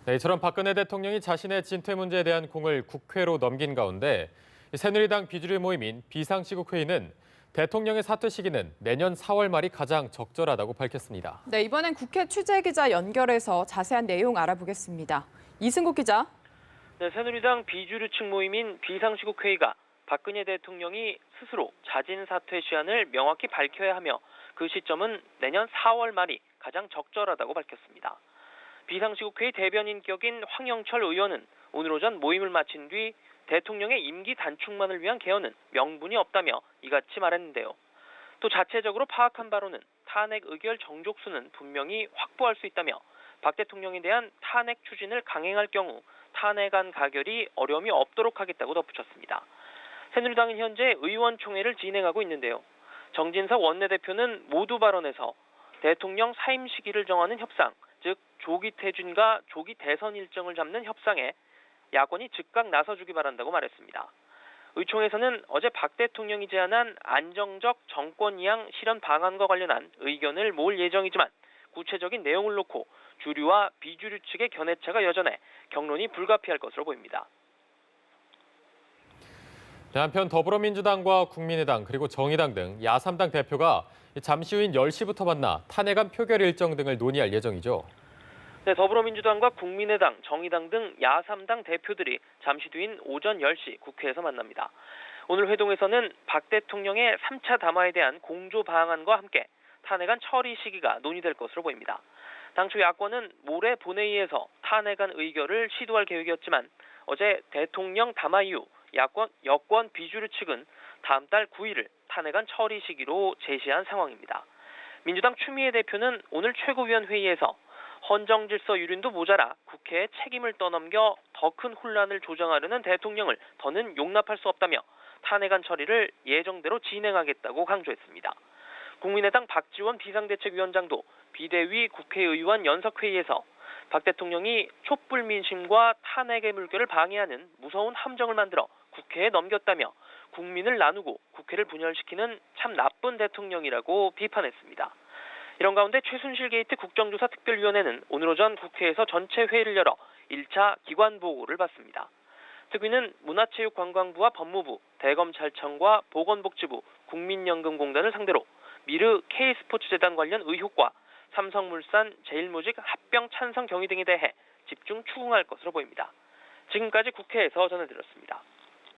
네, 이처럼 박근혜 대통령이 자신의 진퇴 문제에 대한 공을 국회로 넘긴 가운데 새누리당 비주류 모임인 비상시국회의는 대통령의 사퇴 시기는 내년 4월 말이 가장 적절하다고 밝혔습니다. 네, 이번엔 국회 취재기자 연결해서 자세한 내용 알아보겠습니다. 이승국 기자. 네, 새누리당 비주류층 모임인 비상시국회의가 박근혜 대통령이 스스로 자진 사퇴 시한을 명확히 밝혀야 하며 그 시점은 내년 4월 말이 가장 적절하다고 밝혔습니다. 비상시국회의 대변인 격인 황영철 의원은 오늘 오전 모임을 마친 뒤 대통령의 임기 단축만을 위한 개헌은 명분이 없다며 이같이 말했는데요. 또 자체적으로 파악한 바로는 탄핵 의결 정족수는 분명히 확보할 수 있다며 박 대통령에 대한 탄핵 추진을 강행할 경우 탄핵안 가결이 어려움이 없도록 하겠다고 덧붙였습니다. 새누리당은 현재 의원총회를 진행하고 있는데요. 정진석 원내대표는 모두 발언에서 대통령 사임 시기를 정하는 협상, 즉 조기 퇴진과 조기 대선 일정을 잡는 협상에 야권이 즉각 나서주기 바란다고 말했습니다. 의총에서는 어제 박 대통령이 제안한 안정적 정권 이양 실현 방안과 관련한 의견을 모을 예정이지만 구체적인 내용을 놓고 주류와 비주류 측의 견해차가 여전해 격론이 불가피할 것으로 보입니다. 한편 더불어민주당과 국민의당 그리고 정의당 등 야3당 대표가 잠시 후인 10시부터 만나 탄핵안 표결 일정 등을 논의할 예정이죠. 네, 더불어민주당과 국민의당, 정의당 등 야3당 대표들이 잠시 뒤인 오전 10시 국회에서 만납니다. 오늘 회동에서는 박 대통령의 3차 담화에 대한 공조 방안과 함께 탄핵안 처리 시기가 논의될 것으로 보입니다. 당초 야권은 모레 본회의에서 탄핵안 의결을 시도할 계획이었지만 어제 대통령 담화 이후 여권 비주류 측은 다음 달 9일을 탄핵안 처리 시기로 제시한 상황입니다. 민주당 추미애 대표는 오늘 최고위원회의에서 헌정질서 유린도 모자라 국회에 책임을 떠넘겨 더 큰 혼란을 조장하려는 대통령을 더는 용납할 수 없다며 탄핵안 처리를 예정대로 진행하겠다고 강조했습니다. 국민의당 박지원 비상대책위원장도 비대위 국회의원 연석회의에서 박 대통령이 촛불 민심과 탄핵의 물결을 방해하는 무서운 함정을 만들어 국회에 넘겼다며 국민을 나누고 국회를 분열시키는 참 나쁜 대통령이라고 비판했습니다. 이런 가운데 최순실 게이트 국정조사 특별위원회는 오늘 오전 국회에서 전체 회의를 열어 1차 기관 보고를 받습니다. 특위는 문화체육관광부와 법무부, 대검찰청과 보건복지부, 국민연금공단을 상대로 미르 K스포츠재단 관련 의혹과 삼성물산, 제일모직 합병 찬성 경위 등에 대해 집중 추궁할 것으로 보입니다. 지금까지 국회에서 전해드렸습니다.